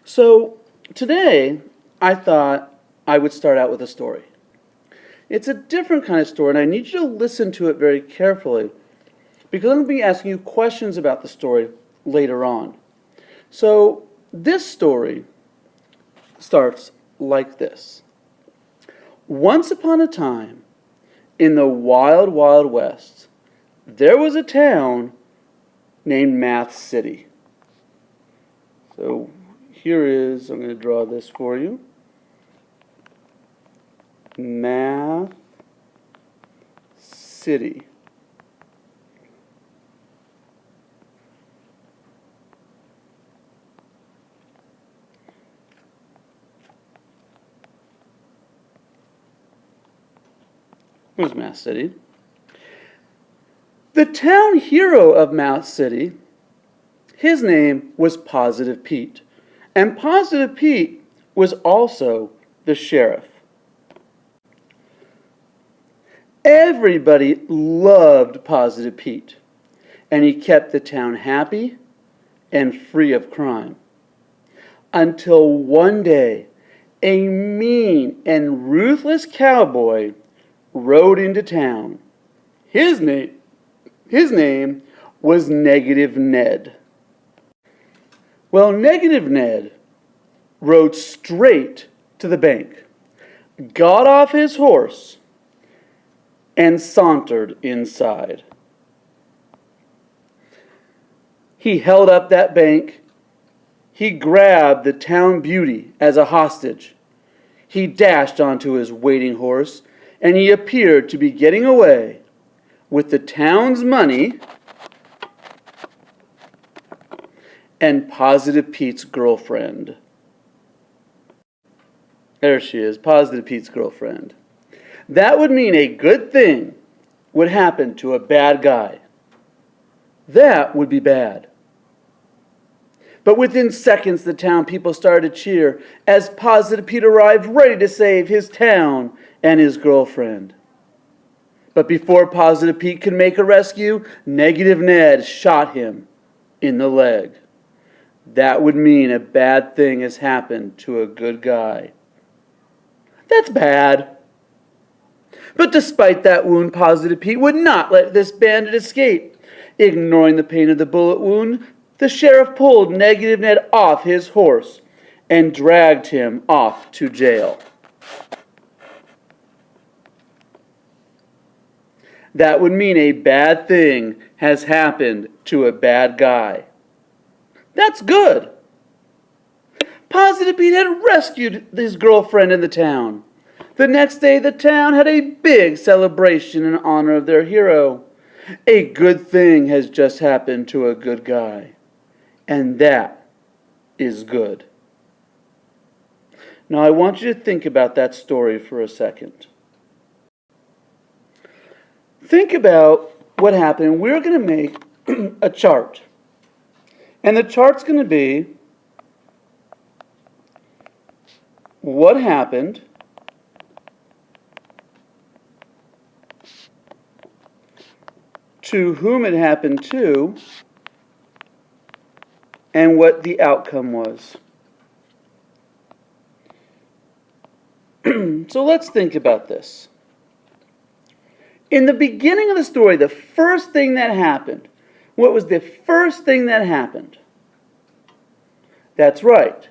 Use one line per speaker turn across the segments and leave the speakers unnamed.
So today, I thought I would start out with a story. It's a different kind of story, and I need you to listen to it very carefully because I'm going to be asking you questions about the story later on. So this story starts like this. Once upon a time, in the wild, wild west, there was a town named Math City. So I'm going to draw this for you. Math City. There's Math City. The town hero of Math City, his name was Positive Pete. And Positive Pete was also the sheriff. Everybody loved Positive Pete, and he kept the town happy and free of crime. Until one day, a mean and ruthless cowboy rode into town. His name was Negative Ned. Well, Negative Ned rode straight to the bank, got off his horse, and sauntered inside. He held up that bank. He grabbed the town beauty as a hostage. He dashed onto his waiting horse, and he appeared to be getting away with the town's money and Positive Pete's girlfriend. There she is, Positive Pete's girlfriend. That would mean a good thing would happen to a bad guy. That would be bad. But within seconds, the town people started to cheer as Positive Pete arrived ready to save his town and his girlfriend. But before Positive Pete could make a rescue, Negative Ned shot him in the leg. That would mean a bad thing has happened to a good guy. That's bad. But despite that wound, Positive Pete would not let this bandit escape. Ignoring the pain of the bullet wound, the sheriff pulled Negative Ned off his horse and dragged him off to jail. That would mean a bad thing has happened to a bad guy. That's good. Positive Pete had rescued his girlfriend in the town. The next day, the town had a big celebration in honor of their hero. A good thing has just happened to a good guy. And that is good. Now, I want you to think about that story for a second. Think about what happened. We're going to make a chart. And the chart's going to be what happened to whom it happened to, and what the outcome was. So let's think about this. In the beginning of the story, the first thing that happened, what was the first thing that happened? That's right.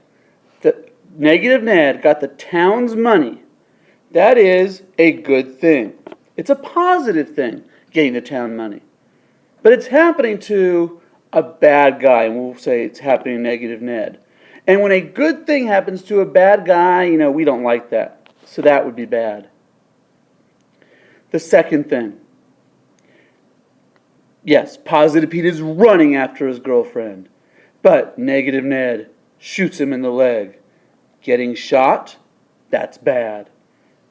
The Negative Ned got the town's money. That is a good thing. It's a positive thing, getting the town money. But it's happening to a bad guy, and we'll say it's happening to Negative Ned. And when a good thing happens to a bad guy, we don't like that. So that would be bad. The second thing. Yes, Positive Pete is running after his girlfriend. But Negative Ned shoots him in the leg. Getting shot, that's bad.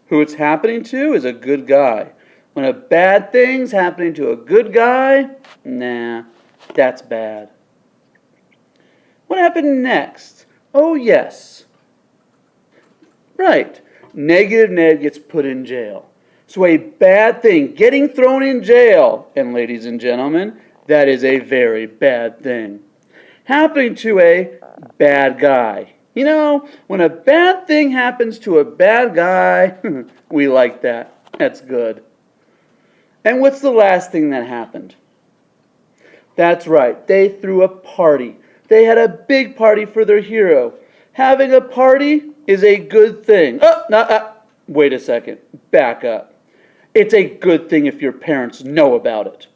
Who it's happening to is a good guy. When a bad thing's happening to a good guy, nah, that's bad. What happened next? Oh, yes. Right. Negative Ned gets put in jail. So a bad thing, getting thrown in jail, and ladies and gentlemen, that is a very bad thing, happening to a bad guy. You know, when a bad thing happens to a bad guy, we like that. That's good. And what's the last thing that happened? That's right, they threw a party. They had a big party for their hero. Having a party is a good thing. Oh, no, wait a second. Back up. It's a good thing if your parents know about it.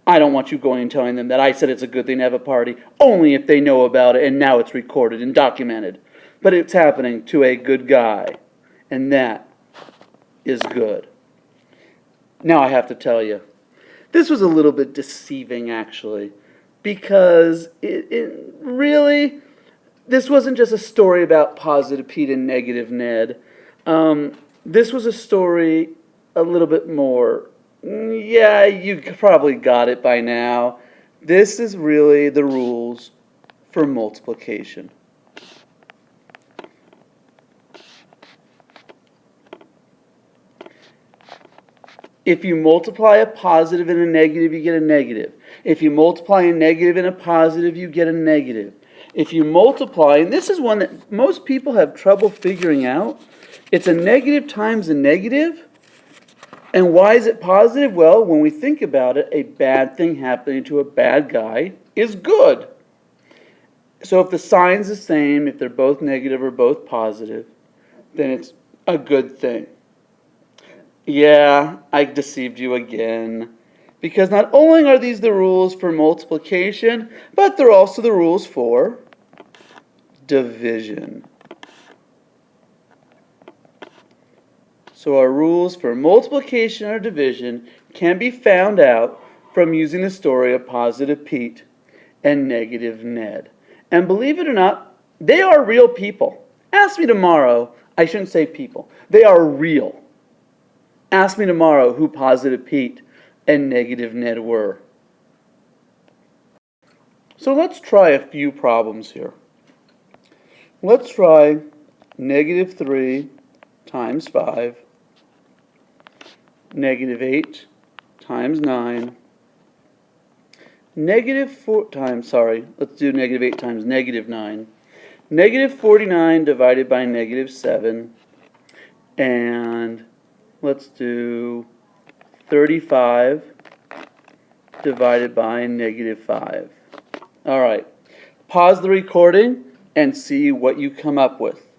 I don't want you going and telling them that I said it's a good thing to have a party, only if they know about it and now it's recorded and documented. But it's happening to a good guy, and that is good. Now I have to tell you, this was a little bit deceiving actually, because it really, this wasn't just a story about positive Pete and negative Ned. This was a story a little bit more. Yeah, you probably got it by now. This is really the rules for multiplication. If you multiply a positive and a negative, you get a negative. If you multiply a negative and a positive, you get a negative. If you multiply, and this is one that most people have trouble figuring out, it's a negative times a negative. And why is it positive? Well, when we think about it, a bad thing happening to a bad guy is good. So if the sign's the same, if they're both negative or both positive, then it's a good thing. Yeah, I deceived you again. Because not only are these the rules for multiplication, but they're also the rules for division. So our rules for multiplication or division can be found out from using the story of positive Pete and negative Ned. And believe it or not, they are real people. Ask me tomorrow, I shouldn't say people, they are real. Ask me tomorrow who positive Pete and negative Ned were. So let's try a few problems here. Let's try negative 3 times 5, negative 8 times 9, negative 4 times, let's do negative 8 times negative 9, negative 49 divided by negative 7, and let's do 35 divided by negative 5. All right, pause the recording and see what you come up with.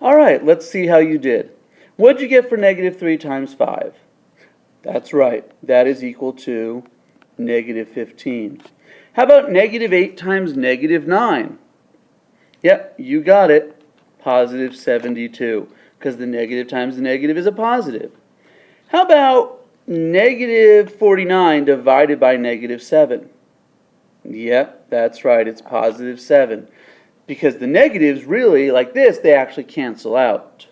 All right, let's see how you did. What did you get for negative 3 times 5? That's right, that is equal to negative 15. How about negative 8 times negative 9? Yep, you got it, positive 72, because the negative times the negative is a positive. How about negative 49 divided by negative 7? Yep, that's right, it's positive 7. Because the negatives really, like this, they actually cancel out.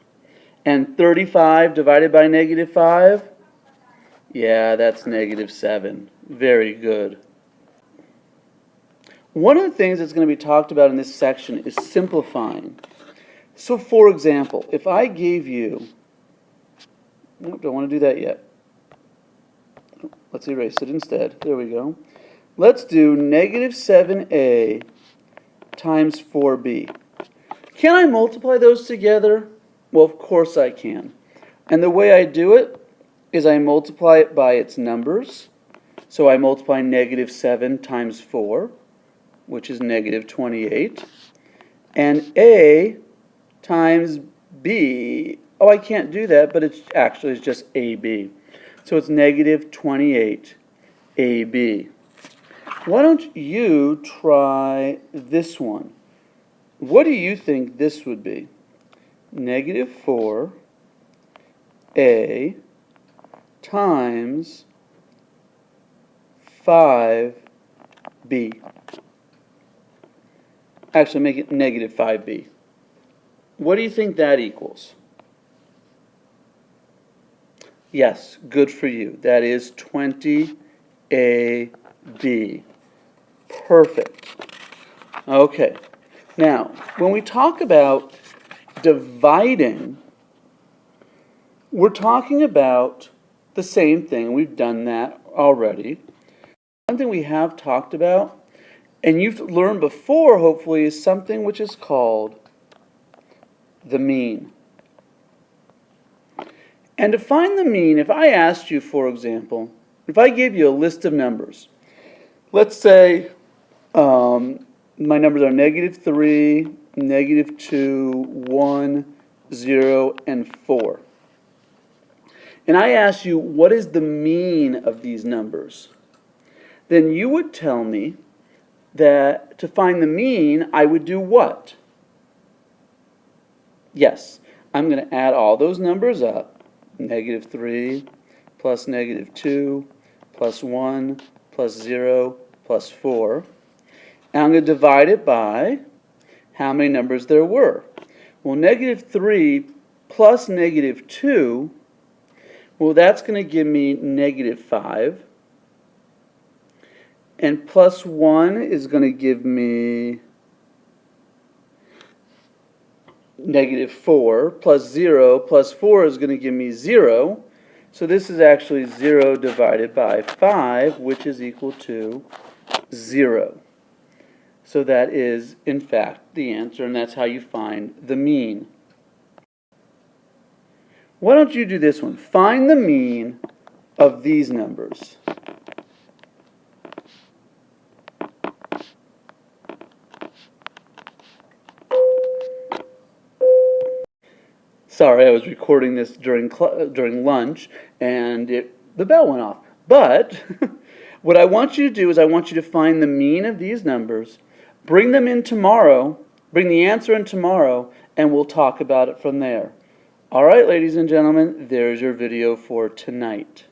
And 35 divided by negative 5? Yeah, that's negative 7. Very good. One of the things that's going to be talked about in this section is simplifying. So for example, if I gave you, nope, don't want to do that yet. Let's erase it instead. There we go. Let's do negative 7a times 4b. Can I multiply those together? Well, of course I can. And the way I do it is I multiply it by its numbers. So I multiply negative 7 times 4, which is negative 28. And a times b, oh, I can't do that, but it's just ab. So it's negative 28 ab. Why don't you try this one? What do you think this would be? Negative 4a times 5b. Actually, make it negative 5b. What do you think that equals? Yes, good for you. That is 20ab. Perfect. Okay. Now, when we talk about dividing, we're talking about the same thing. We've done that already. One thing we have talked about And you've learned before, hopefully, is something which is called the mean. And to find the mean, if I asked you, for example, if I gave you a list of numbers, let's say my numbers are -3, -2, 1, 0, and 4. And I asked you, what is the mean of these numbers? Then you would tell me that to find the mean, I would do what? Yes, I'm going to add all those numbers up. -3 plus -2 plus 1 plus 0 plus 4. And I'm going to divide it by how many numbers there were. Well, -3 plus -2, well, that's going to give me -5. And plus 1 is going to give me -4. Plus 0 plus 4 is going to give me 0. So this is actually 0 divided by 5, which is equal to 0. So that is, in fact, the answer, and that's how you find the mean. Why don't you do this one? Find the mean of these numbers. Sorry, I was recording this during lunch, and the bell went off. But what I want you to do is I want you to find the mean of these numbers, bring them in tomorrow, bring the answer in tomorrow, and we'll talk about it from there. All right, ladies and gentlemen, there's your video for tonight.